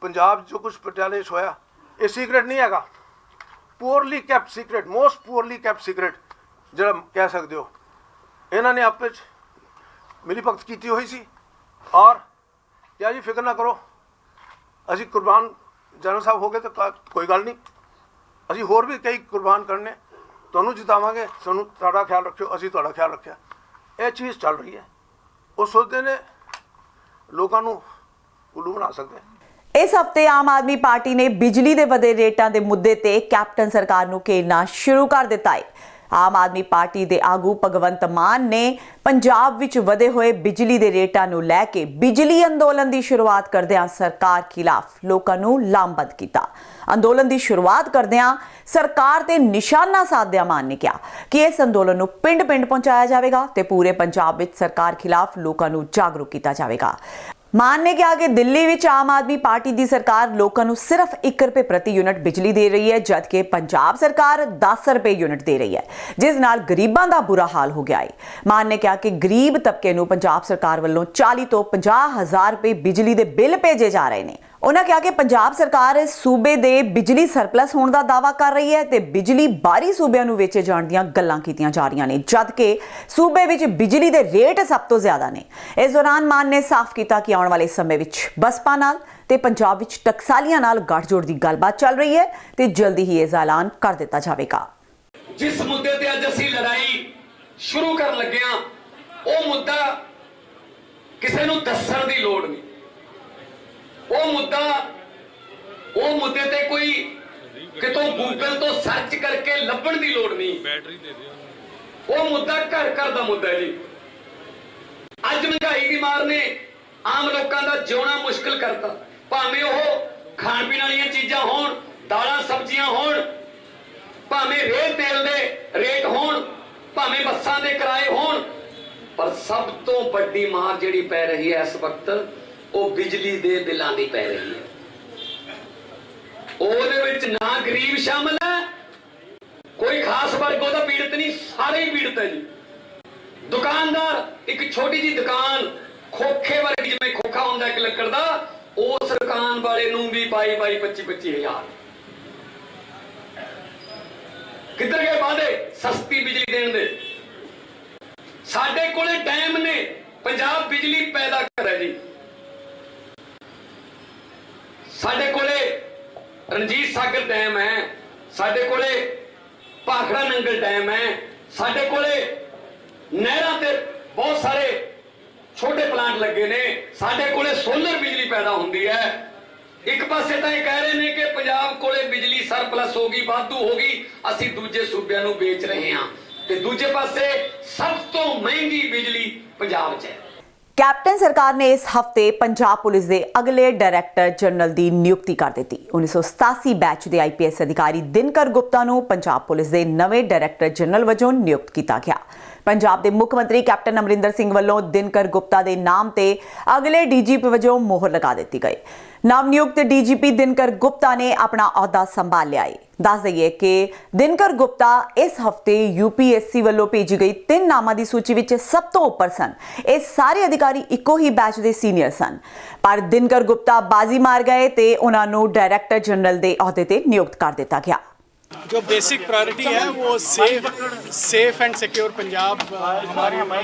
Speaker 8: ਪੰਜਾਬ ਜੋ ਕੁਝ ਪਟਿਆਲੇ 'ਚ ਹੋਇਆ ਇਹ ਸੀਕ੍ਰੇਟ ਨਹੀਂ ਹੈਗਾ। Poorly kept secret, most poorly kept secret ਜਿਹੜਾ ਕਹਿ ਸਕਦੇ ਹੋ। ਇਹਨਾਂ ਨੇ ਆਪਸ 'ਚ ਮਿਲੀ ਭਗਤ ਕੀਤੀ ਹੋਈ ਸੀ ਔਰ ਕਿਹਾ ਜੀ ਫਿਕਰ ਨਾ ਕਰੋ ਅਸੀਂ ਕੁਰਬਾਨ ਜਨਰਲ ਸਾਹਿਬ ਹੋ ਗਏ ਤਾਂ ਕੋਈ ਗੱਲ ਨਹੀਂ, ਅਸੀਂ ਹੋਰ ਵੀ ਕਈ ਕੁਰਬਾਨ ਕਰਨੇ, ਤੁਹਾਨੂੰ ਜਿਤਾਵਾਂਗੇ, ਸਾਨੂੰ ਤੁਹਾਡਾ ਖਿਆਲ ਰੱਖਿਓ, ਅਸੀਂ ਤੁਹਾਡਾ ਖਿਆਲ ਰੱਖਿਆ। ਇਹ ਚੀਜ਼ ਚੱਲ ਰਹੀ ਹੈ। ਉਹ ਸੋਚਦੇ ਨੇ ਲੋਕਾਂ ਨੂੰ ਉੱਲੂ ਬਣਾ ਸਕਦੇ।
Speaker 1: ਇਸ ਹਫਤੇ ਆਮ ਆਦਮੀ ਪਾਰਟੀ ਨੇ ਬਿਜਲੀ ਦੇ ਵਧੇ ਰੇਟਾਂ ਦੇ ਮੁੱਦੇ ਤੇ ਕੈਪਟਨ ਸਰਕਾਰ ਨੂੰ ਘੇਰਨਾ ਸ਼ੁਰੂ ਕਰ ਦਿੱਤਾ ਹੈ। ਆਮ ਆਦਮੀ ਪਾਰਟੀ ਦੇ ਆਗੂ ਭਗਵੰਤ ਮਾਨ ਨੇ ਪੰਜਾਬ ਵਿੱਚ ਵਧੇ ਹੋਏ ਬਿਜਲੀ ਦੇ ਰੇਟਾਂ ਨੂੰ ਲੈ ਕੇ ਬਿਜਲੀ ਅੰਦੋਲਨ ਦੀ ਸ਼ੁਰੂਆਤ ਕਰਦਿਆਂ ਸਰਕਾਰ ਖਿਲਾਫ ਲੋਕਾਂ ਨੂੰ ਲਾਮਬੰਦ ਕੀਤਾ। ਅੰਦੋਲਨ ਦੀ ਸ਼ੁਰੂਆਤ ਕਰਦਿਆਂ ਸਰਕਾਰ ਤੇ ਨਿਸ਼ਾਨਾ ਸਾਧਦਿਆਂ ਮਾਨ ਨੇ ਕਿਹਾ ਕਿ ਇਸ ਅੰਦੋਲਨ ਨੂੰ ਪਿੰਡ-ਪਿੰਡ ਪਹੁੰਚਾਇਆ ਜਾਵੇਗਾ ਤੇ ਪੂਰੇ ਪੰਜਾਬ ਵਿੱਚ ਸਰਕਾਰ ਖਿਲਾਫ ਲੋਕਾਂ ਨੂੰ ਜਾਗਰੂਕ ਕੀਤਾ ਜਾਵੇਗਾ। ਮਾਨ ਨੇ ਕਿਹਾ ਕਿ ਦਿੱਲੀ ਵਿੱਚ ਆਮ ਆਦਮੀ ਪਾਰਟੀ ਦੀ ਸਰਕਾਰ ਲੋਕਾਂ ਨੂੰ ਸਿਰਫ 1 ਰੁਪਏ ਪ੍ਰਤੀ ਯੂਨਿਟ ਬਿਜਲੀ ਦੇ ਰਹੀ ਹੈ, ਜਦਕਿ ਪੰਜਾਬ ਸਰਕਾਰ 10 ਰੁਪਏ ਯੂਨਿਟ ਦੇ ਰਹੀ ਹੈ, ਜਿਸ ਨਾਲ ਗਰੀਬਾਂ ਦਾ ਬੁਰਾ ਹਾਲ ਹੋ ਗਿਆ ਹੈ। ਮਾਨ ਨੇ ਕਿਹਾ ਕਿ ਗਰੀਬ ਤਬਕੇ ਨੂੰ ਪੰਜਾਬ ਸਰਕਾਰ ਵੱਲੋਂ 40 ਤੋਂ 50,000 ਰੁਪਏ ਬਿਜਲੀ ਦੇ ਬਿੱਲ ਭੇਜੇ ਜਾ ਰਹੇ ਨੇ। ਉਹਨਾਂ ਕਿਹਾ ਕਿ ਪੰਜਾਬ ਸਰਕਾਰ ਸੂਬੇ ਦੇ ਬਿਜਲੀ ਸਰਪਲਸ ਹੋਣ ਦਾ ਦਾਅਵਾ ਕਰ ਰਹੀ ਹੈ ਤੇ ਬਿਜਲੀ ਬਾਹਰੀ ਸੂਬਿਆਂ ਨੂੰ ਵੇਚੇ ਜਾਣ ਦੀਆਂ ਗੱਲਾਂ ਕੀਤੀਆਂ ਜਾ ਰਹੀਆਂ ਨੇ, ਜਦਕਿ ਸੂਬੇ ਵਿੱਚ ਬਿਜਲੀ ਦੇ ਰੇਟ ਸਭ ਤੋਂ ਜ਼ਿਆਦਾ ਨੇ। ਇਸ ਦੌਰਾਨ ਮਾਨ ਨੇ ਸਾਫ਼ ਕੀਤਾ ਕਿ ਆਉਣ ਵਾਲੇ ਸਮੇਂ ਵਿੱਚ ਬਸਪਾ ਨਾਲ ਤੇ ਪੰਜਾਬ ਵਿੱਚ ਟਕਸਾਲੀਆਂ ਨਾਲ ਗੱਠਜੋੜ ਦੀ ਗੱਲਬਾਤ ਚੱਲ ਰਹੀ ਹੈ ਤੇ ਜਲਦੀ ਹੀ ਇਹ ਐਲਾਨ ਕਰ ਦਿੱਤਾ ਜਾਵੇਗਾ।
Speaker 9: ਜਿਸ ਮੁੱਦੇ ਤੇ ਅੱਜ ਅਸੀਂ ਲੜਾਈ ਸ਼ੁਰੂ ਕਰਨ ਲੱਗੇ ਹਾਂ ਉਹ ਮੁੱਦਾ ਕਿਸੇ ਨੂੰ ਦੱਸਣ ਦੀ ਲੋੜ ਨਹੀਂ। ਉਹ ਮੁੱਦੇ ਤੇ ਕੋਈ ਕਿਤੋਂ ਗੂਗਲ ਤੋਂ ਸਰਚ ਕਰਕੇ ਲੱਭਣ ਦੀ ਲੋੜ ਨਹੀਂ। ਬੈਟਰੀ ਦੇ ਦਿਓ। ਉਹ ਮੁੱਦਾ ਘਰ ਘਰ ਦਾ ਮੁੱਦਾ ਹੈ ਜੀ। ਅੱਜ ਮਹਿੰਗਾਈ ਦੀ ਮਾਰ ਨੇ ਆਮ ਲੋਕਾਂ ਦਾ ਜਿਉਣਾ ਮੁਸ਼ਕਲ ਕਰਤਾ। ਭਾਵੇਂ ਉਹ ਖਾਣ ਪੀਣ ਵਾਲੀਆਂ ਚੀਜ਼ਾਂ ਹੋਣ, ਦਾਲਾਂ ਸਬਜ਼ੀਆਂ ਹੋਣ, ਭਾਵੇਂ ਰੇਲ ਤੇਲ ਦੇ ਰੇਟ ਹੋਣ, ਭਾਵੇਂ ਬੱਸਾਂ ਦੇ ਕਿਰਾਏ ਹੋਣ, ਪਰ ਸਭ ਤੋਂ ਵੱਡੀ ਮਾਰ ਜਿਹੜੀ ਪੈ ਰਹੀ ਹੈ ਇਸ ਵਕਤ ਉਹ ਬਿਜਲੀ ਦੇ ਬਿੱਲਾਂ ਦੀ ਪੈ ਰਹੀ ਹੈ। ਉਹਦੇ ਵਿੱਚ ਨਾ ਗਰੀਬ ਸ਼ਾਮਲ ਹੈ, ਕੋਈ ਖਾਸ ਵਰਗ ਉਹਦਾ ਪੀੜਤ ਨਹੀਂ, ਸਾਰੇ ਹੀ ਪੀੜਤ ਹੈ ਜੀ। ਦੁਕਾਨਦਾਰ, ਇੱਕ ਛੋਟੀ ਜੀ ਦੁਕਾਨ ਖੋਖੇ ਵਰਗੀ, ਜਿਵੇਂ ਖੋਖਾ ਹੁੰਦਾ ਇੱਕ ਲੱਕੜ ਦਾ, ਉਸ ਦੁਕਾਨ ਵਾਲੇ ਨੂੰ ਵੀ 22 25 ਹਜ਼ਾਰ। ਕਿੱਧਰ ਗਏ ਵਾਅਦੇ ਸਸਤੀ ਬਿਜਲੀ ਦੇਣ ਦੇ? ਸਾਡੇ ਕੋਲੇ ਡੈਮ ਨੇ, ਪੰਜਾਬ ਬਿਜਲੀ ਪੈਦਾ ਕਰੇ ਜੀ। ਸਾਡੇ ਕੋਲੇ ਰਣਜੀਤ ਸਾਗਰ ਡੈਮ ਹੈ, ਸਾਡੇ ਕੋਲੇ ਭਾਖੜਾ ਨੰਗਲ ਡੈਮ ਹੈ, ਸਾਡੇ ਕੋਲੇ ਨਹਿਰਾਂ ਤੇ ਬਹੁਤ ਸਾਰੇ ਛੋਟੇ ਪਲਾਂਟ ਲੱਗੇ ਨੇ, ਸਾਡੇ ਕੋਲੇ ਸੋਲਰ ਬਿਜਲੀ ਪੈਦਾ ਹੁੰਦੀ ਹੈ। ਇੱਕ ਪਾਸੇ ਤਾਂ ਇਹ ਕਹਿ ਰਹੇ ਨੇ ਕਿ ਪੰਜਾਬ ਕੋਲੇ ਬਿਜਲੀ ਸਰਪਲਸ ਹੋ ਗਈ, ਵਾਧੂ ਹੋ ਗਈ, ਅਸੀਂ ਦੂਜੇ ਸੂਬਿਆਂ ਨੂੰ ਵੇਚ ਰਹੇ ਹਾਂ, ਤੇ ਦੂਜੇ ਪਾਸੇ ਸਭ ਤੋਂ ਮਹਿੰਗੀ ਬਿਜਲੀ ਪੰਜਾਬ 'ਚ ਹੈ।
Speaker 1: ਕੈਪਟਨ ਸਰਕਾਰ ਨੇ ਇਸ ਹਫਤੇ ਪੰਜਾਬ ਪੁਲਿਸ ਦੇ ਅਗਲੇ ਡਾਇਰੈਕਟਰ ਜਨਰਲ ਦੀ ਨਿਯੁਕਤੀ ਕਰ ਦਿੱਤੀ। 1987 ਬੈਚ ਦੇ ਆਈਪੀਐਸ ਅਧਿਕਾਰੀ ਦਿਨਕਰ ਗੁਪਤਾ ਨੂੰ ਪੰਜਾਬ ਪੁਲਿਸ ਦੇ ਨਵੇਂ ਡਾਇਰੈਕਟਰ ਜਨਰਲ ਵਜੋਂ ਨਿਯੁਕਤ ਕੀਤਾ ਗਿਆ। ਪੰਜਾਬ ਦੇ ਮੁੱਖ ਮੰਤਰੀ ਕੈਪਟਨ ਅਮਰਿੰਦਰ ਸਿੰਘ ਵੱਲੋਂ ਦਿਨਕਰ ਗੁਪਤਾ ਦੇ ਨਾਮ ਤੇ ਅਗਲੇ ਡੀਜੀਪੀ ਵਜੋਂ ਮੋਹਰ ਲਗਾ ਦਿੱਤੀ ਗਈ। ਨਵ ਨਿਯੁਕਤ ਡੀਜੀਪੀ ਦਿਨਕਰ ਗੁਪਤਾ ਨੇ ਆਪਣਾ ਅਹੁਦਾ ਸੰਭਾਲ ਲਿਆ ਹੈ। ਦੱਸ ਦਈਏ ਕਿ ਦਿਨਕਰ ਗੁਪਤਾ ਇਸ ਹਫਤੇ यूपीएससी ਵੱਲੋਂ ਭੇਜੀ ਗਈ 3 ਨਾਮਾਂ ਦੀ ਸੂਚੀ ਵਿੱਚ ਸਭ ਤੋਂ ਉੱਪਰ ਸਨ। ਇਹ ਸਾਰੇ ਅਧਿਕਾਰੀ ਇੱਕੋ ਹੀ ਬੈਚ ਦੇ ਸੀਨੀਅਰ ਸਨ, ਪਰ ਦਿਨਕਰ ਗੁਪਤਾ ਬਾਜ਼ੀ ਮਾਰ ਗਏ ਤੇ ਉਹਨਾਂ ਨੂੰ ਡਾਇਰੈਕਟਰ ਜਨਰਲ ਦੇ ਅਹੁਦੇ ਤੇ ਨਿਯੁਕਤ ਕਰ ਦਿੱਤਾ ਗਿਆ।
Speaker 10: जो बेसिक प्रायोरिटी है वो सेफ एंड सिक्योर पंजाब हमारी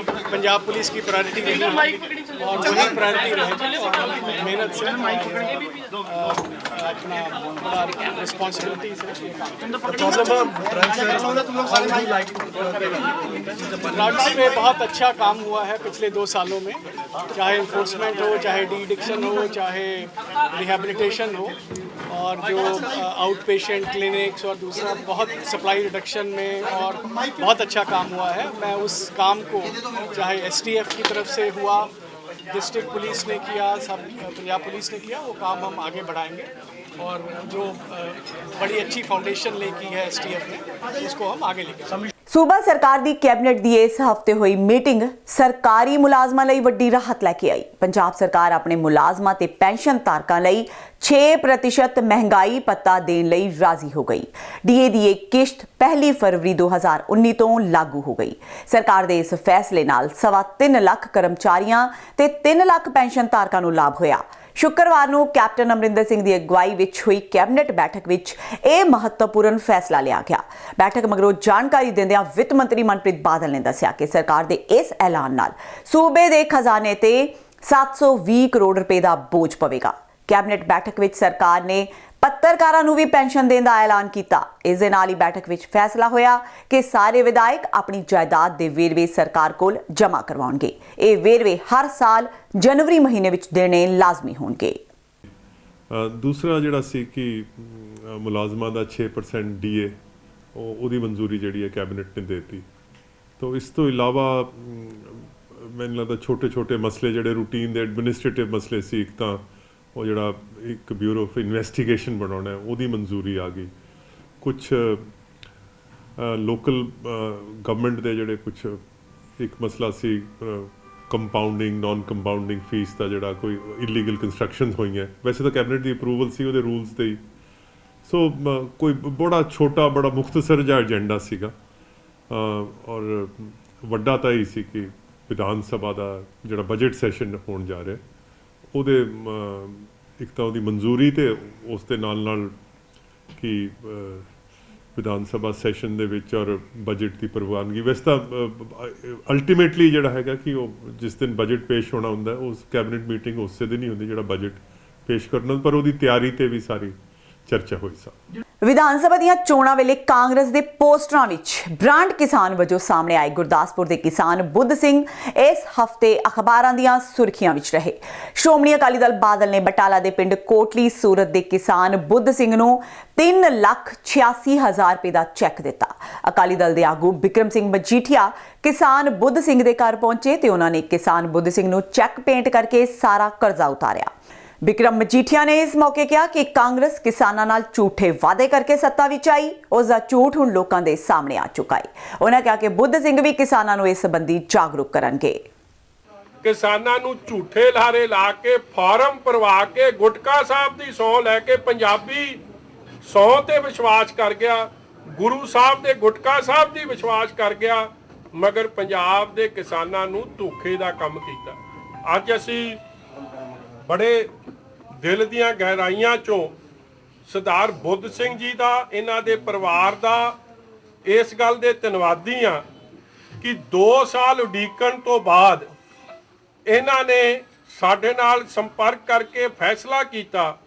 Speaker 10: पंजाब पुलिस की प्रायोरिटी रही और वही प्रायोरिटी रहेगी और हम मेहनत से अपना बड़ा रिस्पॉन्सिबिलिटी ड्रग्स पे बहुत अच्छा काम हुआ है पिछले 2 सालों में, चाहे इन्फोर्समेंट हो, चाहे डी एडिक्शन हो, चाहे रिहेबिलिटेशन हो, और जो आउट पेशेंट क्लिनिक्स और दूसरा बहुत सप्लाई रिडक्शन में और बहुत अच्छा काम हुआ है। मैं उस काम को चाहे एसटीएफ की तरफ से हुआ, डिस्ट्रिक्ट पुलिस ने किया, सब पंजाब पुलिस ने किया, वो काम हम आगे बढ़ाएंगे और जो बड़ी अच्छी फाउंडेशन लेकी है एसटीएफ ने उसको हम आगे लेके।
Speaker 1: सूबा सरकार ਦੀ ਕੈਬਨਿਟ ਦੀ ਇਸ ਹਫਤੇ ਹੋਈ ਮੀਟਿੰਗ ਸਰਕਾਰੀ ਮੁਲਾਜ਼ਮਾਂ ਲਈ ਵੱਡੀ ਰਾਹਤ ਲੈ ਕੇ ਆਈ। ਪੰਜਾਬ ਸਰਕਾਰ ਆਪਣੇ ਮੁਲਾਜ਼ਮਾਂ ਤੇ ਪੈਨਸ਼ਨ ਧਾਰਕਾਂ ਲਈ 6% ਮਹਿੰਗਾਈ ਭੱਤਾ ਦੇਣ ਲਈ ਰਾਜ਼ੀ ਹੋ ਗਈ। ਡੀਏ ਦੀ ਇਹ ਕਿਸ਼ਤ 1 ਫਰਵਰੀ 2019 ਤੋਂ ਲਾਗੂ ਹੋ ਗਈ। ਸਰਕਾਰ ਦੇ ਇਸ ਫੈਸਲੇ ਨਾਲ 3.25 ਲੱਖ ਕਰਮਚਾਰੀਆਂ ਤੇ 3 ਲੱਖ ਪੈਨਸ਼ਨ ਧਾਰਕਾਂ ਨੂੰ ਲਾਭ ਹੋਇਆ। शुक्रवार ਨੂੰ ਕੈਪਟਨ ਅਮਰਿੰਦਰ ਸਿੰਘ ਦੀ ਅਗਵਾਈ ਵਿੱਚ ਹੋਈ ਕੈਬਨਿਟ ਬੈਠਕ ਵਿੱਚ ਇਹ ਮਹੱਤਵਪੂਰਨ ਫੈਸਲਾ ਲਿਆ ਗਿਆ। ਬੈਠਕ ਮਗਰੋਂ ਜਾਣਕਾਰੀ ਦਿੰਦਿਆਂ ਵਿੱਤ ਮੰਤਰੀ ਮਨਪ੍ਰੀਤ ਬਾਦਲ ਨੇ ਦੱਸਿਆ ਕਿ ਸਰਕਾਰ ਦੇ ਇਸ ਐਲਾਨ ਨਾਲ ਸੂਬੇ ਦੇ ਖਜ਼ਾਨੇ ਤੇ 720 ਕਰੋੜ ਰੁਪਏ ਦਾ ਬੋਝ ਪਵੇਗਾ। ਕੈਬਨਿਟ ਬੈਠਕ ਵਿੱਚ ਸਰਕਾਰ ਨੇ ਪੱਤਰਕਾਰਾਂ ਨੂੰ ਵੀ ਪੈਨਸ਼ਨ ਦੇਣ ਦਾ ਐਲਾਨ ਕੀਤਾ। ਇਸ ਦੇ ਨਾਲ ਹੀ ਬੈਠਕ ਵਿੱਚ ਫੈਸਲਾ ਹੋਇਆ ਕਿ ਸਾਰੇ ਵਿਧਾਇਕ ਆਪਣੀ ਜਾਇਦਾਦ ਦੇ ਵੇਰਵੇ ਸਰਕਾਰ ਕੋਲ ਜਮ੍ਹਾਂ ਕਰਵਾਉਣਗੇ। ਇਹ ਵੇਰਵੇ ਹਰ ਸਾਲ ਜਨਵਰੀ ਮਹੀਨੇ ਵਿੱਚ ਦੇਣੇ ਲਾਜ਼ਮੀ ਹੋਣਗੇ।
Speaker 11: ਦੂਸਰਾ ਜਿਹੜਾ ਸੀ ਕਿ ਮੁਲਾਜ਼ਮਾਂ ਦਾ 6% ਡੀਏ ਉਹਦੀ ਮਨਜ਼ੂਰੀ ਜਿਹੜੀ ਹੈ ਕੈਬਨਿਟ ਨੇ ਦੇਤੀ। ਤਾਂ ਇਸ ਤੋਂ ਇਲਾਵਾ ਮੈਨੂੰ ਲੱਗਦਾ ਛੋਟੇ ਮਸਲੇ ਜਿਹੜੇ ਰੂਟੀਨ ਦੇ ਐਡਮਿਨਿਸਟ੍ਰੇਟਿਵ ਮਸਲੇ ਸੀ, ਇੱਕ ਤਾਂ ਉਹ ਜਿਹੜਾ ਇੱਕ ਬਿਊਰੋ ਆਫ ਇਨਵੈਸਟੀਗੇਸ਼ਨ ਬਣਾਉਣਾ ਉਹਦੀ ਮਨਜ਼ੂਰੀ ਆ ਗਈ। ਕੁਛ ਲੋਕਲ ਗਵਰਨਮੈਂਟ ਦੇ ਜਿਹੜੇ ਕੁਛ ਇੱਕ ਮਸਲਾ ਸੀ ਕੰਪਾਊਂਡਿੰਗ ਨਾਨ ਕੰਪਾਊਂਡਿੰਗ ਫੀਸ ਦਾ, ਜਿਹੜਾ ਕੋਈ ਇਲੀਗਲ ਕੰਸਟਰਕਸ਼ਨਸ ਹੋਈਆਂ, ਵੈਸੇ ਤਾਂ ਕੈਬਨਿਟ ਦੀ ਅਪਰੂਵਲ ਸੀ ਉਹਦੇ ਰੂਲਸ ਤੇ ਹੀ। ਸੋ ਕੋਈ ਬੜਾ ਛੋਟਾ ਬੜਾ ਮੁਖਤਸਰ ਜਿਹਾ ਏਜੰਡਾ ਸੀਗਾ ਔਰ ਵੱਡਾ ਤਾਂ ਹੀ ਸੀ ਕਿ ਵਿਧਾਨ ਸਭਾ ਦਾ ਜਿਹੜਾ ਬਜਟ ਸੈਸ਼ਨ ਹੋਣ ਜਾ ਰਿਹਾ ਉਹਦੇ ਇੱਕ ਤਾਂ ਉਹਦੀ ਮਨਜ਼ੂਰੀ ਤੇ ਉਸ ਦੇ ਨਾਲ ਕਿ ਵਿਧਾਨ ਸਭਾ ਸੈਸ਼ਨ ਦੇ ਵਿੱਚ ਔਰ ਬਜਟ ਦੀ ਪ੍ਰਵਾਨਗੀ। ਵੈਸੇ ਤਾਂ ਅਲਟੀਮੇਟਲੀ ਜਿਹੜਾ ਹੈਗਾ ਕਿ ਉਹ ਜਿਸ ਦਿਨ ਬਜਟ ਪੇਸ਼ ਹੋਣਾ ਹੁੰਦਾ ਉਸ ਕੈਬਨਿਟ ਮੀਟਿੰਗ ਉਸੇ ਦਿਨ ਹੀ ਹੁੰਦੀ ਜਿਹੜਾ ਬਜਟ ਪੇਸ਼ ਕਰਨਾ, ਪਰ ਉਹਦੀ ਤਿਆਰੀ ਤੇ ਵੀ ਸਾਰੀ ਚਰਚਾ ਹੋਈ ਸੀ।
Speaker 1: ਵਿਧਾਨ ਸਭਾ ਦੀਆਂ ਚੋਣਾਂ ਵੇਲੇ ਕਾਂਗਰਸ ਦੇ ਪੋਸਟਰਾਂ ਵਿੱਚ ਬ੍ਰਾਂਡ ਕਿਸਾਨ ਵਜੋਂ ਸਾਹਮਣੇ ਆਏ ਗੁਰਦਾਸਪੁਰ ਦੇ ਕਿਸਾਨ ਬੁੱਧ ਸਿੰਘ ਇਸ ਹਫਤੇ ਅਖਬਾਰਾਂ ਦੀਆਂ ਸੁਰਖੀਆਂ ਵਿੱਚ ਰਹੇ। ਸ਼੍ਰੋਮਣੀ ਅਕਾਲੀ ਦਲ ਬਾਦਲ ਨੇ ਬਟਾਲਾ ਦੇ ਪਿੰਡ ਕੋਟਲੀ ਸੂਰਤ ਦੇ ਕਿਸਾਨ ਬੁੱਧ ਸਿੰਘ ਨੂੰ 3,86,000 ਰੁਪਏ ਦਾ ਚੈੱਕ ਦਿੱਤਾ। ਅਕਾਲੀ ਦਲ ਦੇ ਆਗੂ ਬਿਕਰਮ ਸਿੰਘ ਮਜੀਠੀਆ ਕਿਸਾਨ ਬੁੱਧ ਸਿੰਘ ਦੇ ਘਰ ਪਹੁੰਚੇ ਤੇ ਉਹਨਾਂ ਨੇ ਕਿਸਾਨ ਬੁੱਧ ਸਿੰਘ ਨੂੰ ਚੈੱਕ ਪੇਂਟ ਕਰਕੇ ਸਾਰਾ ਕਰਜ਼ਾ ਉਤਾਰਿਆ। ਬਿਕਰਮ ਮਜੀਠੀਆ ਨੇ ਇਸ ਮੌਕੇ ਕਿਹਾ ਕਿ ਕਾਂਗਰਸ ਕਿਸਾਨਾਂ ਨਾਲ ਝੂਠੇ ਵਾਅਦੇ ਕਰਕੇ ਸੱਤਾ ਵਿੱਚ ਆਈ। ਉਸ ਦਾ ਝੂਠ ਹੁਣ ਲੋਕਾਂ ਦੇ ਸਾਹਮਣੇ ਆ ਚੁੱਕਾ ਹੈ। ਉਹਨਾਂ ਕਿਹਾ ਕਿ ਬੁੱਧ ਸਿੰਘ ਵੀ ਕਿਸਾਨਾਂ ਨੂੰ ਇਸ ਸੰਬੰਧੀ ਜਾਗਰੂਕ ਕਰਨਗੇ।
Speaker 12: ਕਿਸਾਨਾਂ ਨੂੰ ਝੂਠੇ ਲਾਰੇ ਲਾ ਕੇ ਫਾਰਮ ਭਰਵਾ ਕੇ ਗੁਟਕਾ ਸਾਹਿਬ ਦੀ ਸਹੁੰ ਲੈ ਕੇ ਪੰਜਾਬੀ ਸਹੁੰ ਤੇ ਵਿਸ਼ਵਾਸ ਕਰ ਗਿਆ, ਗੁਰੂ ਸਾਹਿਬ ਦੇ ਗੁਟਕਾ ਸਾਹਿਬ ਦੀ ਵਿਸ਼ਵਾਸ ਕਰ ਗਿਆ, ਮਗਰ ਪੰਜਾਬ ਦੇ ਕਿਸਾਨਾਂ ਨੂੰ ਧੋਖੇ ਦਾ ਕੰਮ ਕੀਤਾ। ਅੱਜ ਅਸੀਂ ਬੜੇ ਦਿਲ ਦੀਆਂ ਗਹਿਰਾਈਆਂ ਚੋਂ ਸਰਦਾਰ ਬੁੱਧ ਸਿੰਘ ਜੀ ਦਾ, ਇਹਨਾਂ ਦੇ ਪਰਿਵਾਰ ਦਾ ਇਸ ਗੱਲ ਦੇ ਧੰਨਵਾਦੀ ਆ ਕਿ 2 ਸਾਲ ਉਡੀਕਣ ਤੋਂ ਬਾਅਦ ਇਹਨਾਂ ਨੇ ਸਾਡੇ ਨਾਲ ਸੰਪਰਕ ਕਰਕੇ ਫੈਸਲਾ ਕੀਤਾ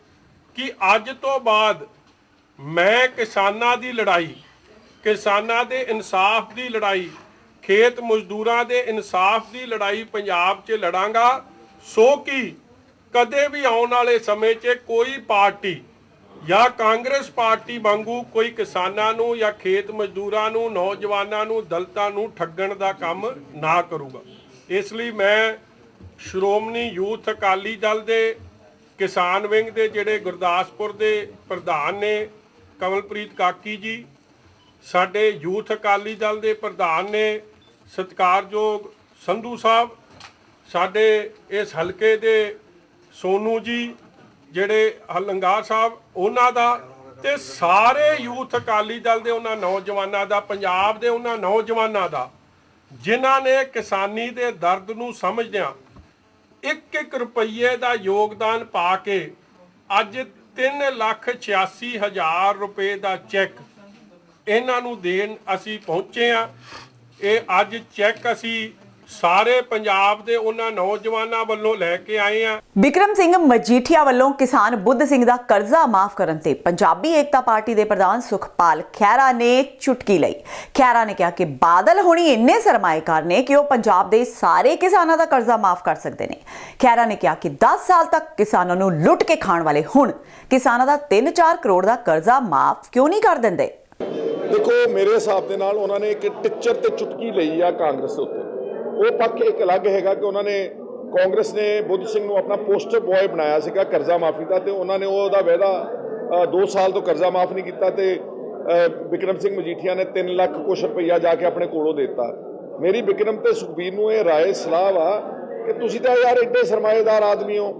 Speaker 12: ਕਿ ਅੱਜ ਤੋਂ ਬਾਅਦ ਮੈਂ ਕਿਸਾਨਾਂ ਦੀ ਲੜਾਈ, ਕਿਸਾਨਾਂ ਦੇ ਇਨਸਾਫ ਦੀ ਲੜਾਈ, ਖੇਤ ਮਜ਼ਦੂਰਾਂ ਦੇ ਇਨਸਾਫ ਦੀ ਲੜਾਈ ਪੰਜਾਬ 'ਚ ਲੜਾਂਗਾ। ਸੋ ਕਿ ਕਦੇ ਵੀ ਆਉਣ ਵਾਲੇ ਸਮੇਂ 'ਚ ਕੋਈ ਪਾਰਟੀ ਜਾਂ ਕਾਂਗਰਸ ਪਾਰਟੀ ਵਾਂਗੂ ਕੋਈ ਕਿਸਾਨਾਂ ਨੂੰ ਜਾਂ ਖੇਤ ਮਜ਼ਦੂਰਾਂ ਨੂੰ, ਨੌਜਵਾਨਾਂ ਨੂੰ, ਦਲਿਤਾਂ ਨੂੰ ਠੱਗਣ ਦਾ ਕੰਮ ਨਾ ਕਰੂਗਾ। ਇਸ ਲਈ ਮੈਂ ਸ਼੍ਰੋਮਣੀ ਯੂਥ ਅਕਾਲੀ ਦਲ ਦੇ ਕਿਸਾਨ ਵਿੰਗ ਦੇ ਜਿਹੜੇ ਗੁਰਦਾਸਪੁਰ ਦੇ ਪ੍ਰਧਾਨ ਨੇ ਕਮਲਪ੍ਰੀਤ ਕਾਕੀ ਜੀ, ਸਾਡੇ ਯੂਥ ਅਕਾਲੀ ਦਲ ਦੇ ਪ੍ਰਧਾਨ ਨੇ ਸਤਿਕਾਰਯੋਗ ਸੰਧੂ ਸਾਹਿਬ, ਸਾਡੇ ਇਸ ਹਲਕੇ ਦੇ ਸੋਨੂ ਜੀ ਜਿਹੜੇ ਹਲੰਗਾ ਸਾਹਿਬ, ਉਹਨਾਂ ਦਾ ਤੇ ਸਾਰੇ ਯੂਥ ਅਕਾਲੀ ਦਲ ਦੇ ਉਹਨਾਂ ਨੌਜਵਾਨਾਂ ਦਾ, ਪੰਜਾਬ ਦੇ ਉਹਨਾਂ ਨੌਜਵਾਨਾਂ ਦਾ ਜਿਨ੍ਹਾਂ ਨੇ ਕਿਸਾਨੀ ਦੇ ਦਰਦ ਨੂੰ ਸਮਝਦਿਆਂ 1-1 ਰੁਪਈਏ ਦਾ ਯੋਗਦਾਨ ਪਾ ਕੇ ਅੱਜ 3,86,000 ਰੁਪਏ ਦਾ ਚੈੱਕ ਇਹਨਾਂ ਨੂੰ ਦੇਣ ਅਸੀਂ ਪਹੁੰਚੇ ਆ। ਇਹ ਅੱਜ ਚੈੱਕ ਅਸੀਂ ਸਾਰੇ ਪੰਜਾਬ ਦੇ ਉਹਨਾਂ ਨੌਜਵਾਨਾਂ ਵੱਲੋਂ ਲੈ ਕੇ ਆਏ ਆ।
Speaker 1: ਬਿਕਰਮ ਸਿੰਘ ਮਜੀਠੀਆ ਵੱਲੋਂ ਕਿਸਾਨ ਬੁੱਧ ਸਿੰਘ ਦਾ ਕਰਜ਼ਾ ਮਾਫ ਕਰਨ ਤੇ ਪੰਜਾਬੀ ਏਕਤਾ ਪਾਰਟੀ ਦੇ ਪ੍ਰਧਾਨ ਸੁਖਪਾਲ ਖਹਿਰਾ ਨੇ ਚੁਟਕੀ ਲਈ। ਖਹਿਰਾ ਨੇ ਕਿਹਾ ਕਿ ਬਾਦਲ ਹੁਣੀ ਇੰਨੇ ਸਰਮਾਏਕਾਰ ਨੇ ਕਿ ਉਹ ਪੰਜਾਬ ਦੇ ਸਾਰੇ ਕਿਸਾਨਾਂ ਦਾ ਕਰਜ਼ਾ ਮਾਫ ਕਰ ਸਕਦੇ ਨੇ। ਖਹਿਰਾ ਨੇ ਕਿਹਾ ਕਿ 10 ਸਾਲ ਤੱਕ ਕਿਸਾਨਾਂ ਨੂੰ ਲੁੱਟ ਕੇ ਖਾਣ ਵਾਲੇ ਹੁਣ ਕਿਸਾਨਾਂ ਦਾ 3-4 ਕਰੋੜ ਦਾ ਕਰਜ਼ਾ ਮਾਫ ਕਿਉਂ ਨਹੀਂ ਕਰ ਦਿੰਦੇ।
Speaker 5: ਦੇਖੋ, ਮੇਰੇ ਹਿਸਾਬ ਦੇ ਨਾਲ ਉਹਨਾਂ ਨੇ ਇੱਕ ਟਿੱਚਰ ਤੇ ਚੁਟਕੀ ਲਈ ਆ ਕਾਂਗਰਸ ਉੱਤੇ। ਉਹ ਪੱਖ ਇੱਕ ਅਲੱਗ ਹੈਗਾ ਕਿ ਉਹਨਾਂ ਨੇ, ਕਾਂਗਰਸ ਨੇ ਬੁੱਧ ਸਿੰਘ ਨੂੰ ਆਪਣਾ ਪੋਸਟਰ ਬॉय ਬਣਾਇਆ ਸੀਗਾ ਕਰਜ਼ਾ ਮਾਫੀ ਦਾ, ਤੇ ਉਹਨਾਂ ਨੇ ਉਹਦਾ ਵਾਅਦਾ 2 ਸਾਲ ਤੋਂ ਕਰਜ਼ਾ ਮਾਫ ਨਹੀਂ ਕੀਤਾ ਤੇ ਬਿਕਰਮ ਸਿੰਘ ਮਜੀਠੀਆ ਨੇ 3 ਲੱਖ ਕੁਛ ਰੁਪਈਆ ਜਾ ਕੇ ਆਪਣੇ ਕੋਲੋਂ ਦਿੱਤਾ। ਮੇਰੀ ਬਿਕਰਮ ਤੇ ਸੁਖਬੀਰ ਨੂੰ ਇਹ ਰਾਏ ਸਲਾਹ ਵਾ ਕਿ ਤੁਸੀਂ ਤਾਂ ਯਾਰ ਐਡੇ ਸਰਮਾਏਦਾਰ ਆਦਮੀ ਹੋ,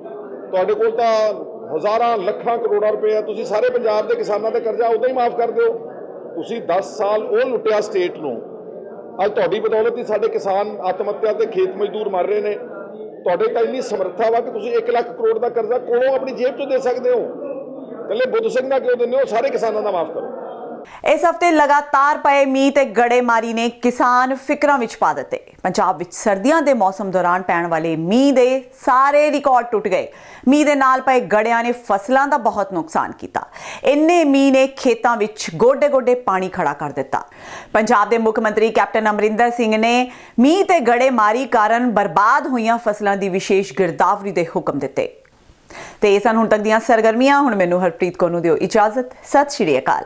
Speaker 5: ਤੁਹਾਡੇ ਕੋਲ ਤਾਂ ਹਜ਼ਾਰਾਂ ਲੱਖਾਂ ਕਰੋੜਾਂ ਰੁਪਏ ਆ, ਤੁਸੀਂ ਸਾਰੇ ਪੰਜਾਬ ਦੇ ਕਿਸਾਨਾਂ ਦਾ ਕਰਜ਼ਾ ਉਦਾਂ ਹੀ ਮਾਫ ਕਰ ਦਿਓ। ਤੁਸੀਂ 10 ਸਾਲ ਉਹ ਲੁੱਟਿਆ ਸਟੇਟ ਨੂੰ, ਅੱਜ ਤੁਹਾਡੀ ਬਦੌਲਤ ਹੀ ਸਾਡੇ ਕਿਸਾਨ ਆਤਮ ਹੱਤਿਆ ਤੇ ਖੇਤ ਮਜ਼ਦੂਰ ਮਰ ਰਹੇ ਨੇ। ਤੁਹਾਡੇ ਤਾਂ ਇੰਨੀ ਸਮਰੱਥਾ ਵਾ ਕਿ ਤੁਸੀਂ 1 ਲੱਖ ਕਰੋੜ ਦਾ ਕਰਜ਼ਾ ਕੋਲੋਂ ਆਪਣੀ ਜੇਬ ਤੋਂ ਦੇ ਸਕਦੇ ਹੋ। ਇਕੱਲੇ ਬੁੱਧ ਸਿੰਘ ਦਾ ਕਿਉਂ ਦਿੰਦੇ ਹੋ? ਸਾਰੇ ਕਿਸਾਨਾਂ ਦਾ ਮਾਫ ਕਰੋ।
Speaker 1: ਇਸ ਹਫਤੇ ਲਗਾਤਾਰ ਪਏ ਮੀਂਹ ਤੇ ਗੜੇਮਾਰੀ ਨੇ ਕਿਸਾਨ ਫਿਕਰਾਂ ਵਿੱਚ ਪਾ ਦਿੱਤੇ। ਪੰਜਾਬ ਵਿੱਚ ਸਰਦੀਆਂ ਦੇ ਮੌਸਮ ਦੌਰਾਨ ਪੈਣ ਵਾਲੇ ਮੀਂਹ ਦੇ ਸਾਰੇ ਰਿਕਾਰਡ ਟੁੱਟ ਗਏ। ਮੀਂਹ ਦੇ ਨਾਲ ਪਏ ਗੜਿਆਂ ਨੇ ਫਸਲਾਂ ਦਾ ਬਹੁਤ ਨੁਕਸਾਨ ਕੀਤਾ। ਇੰਨੇ ਮੀਂਹ ਨੇ ਖੇਤਾਂ ਵਿੱਚ ਗੋਡੇ-ਗੋਡੇ ਪਾਣੀ ਖੜਾ ਕਰ ਦਿੱਤਾ। ਪੰਜਾਬ ਦੇ ਮੁੱਖ ਮੰਤਰੀ ਕੈਪਟਨ ਅਮਰਿੰਦਰ ਸਿੰਘ ਨੇ ਮੀਂਹ ਤੇ ਗੜੇਮਾਰੀ ਕਾਰਨ ਬਰਬਾਦ ਹੋਈਆਂ ਫਸਲਾਂ ਦੀ ਵਿਸ਼ੇਸ਼ ਗਿਰਦਾਵਰੀ ਦੇ ਹੁਕਮ ਦਿੱਤੇ। ਤੇ ਇਹ ਸਨ ਹੁਣ ਤੱਕ ਦੀਆਂ ਸਰਗਰਮੀਆਂ। ਹੁਣ ਮੈਨੂੰ ਹਰਪ੍ਰੀਤ ਕੌਰ ਨੂੰ ਦਿਓ ਇਜਾਜ਼ਤ। ਸਤਿ ਸ਼੍ਰੀ ਅਕਾਲ।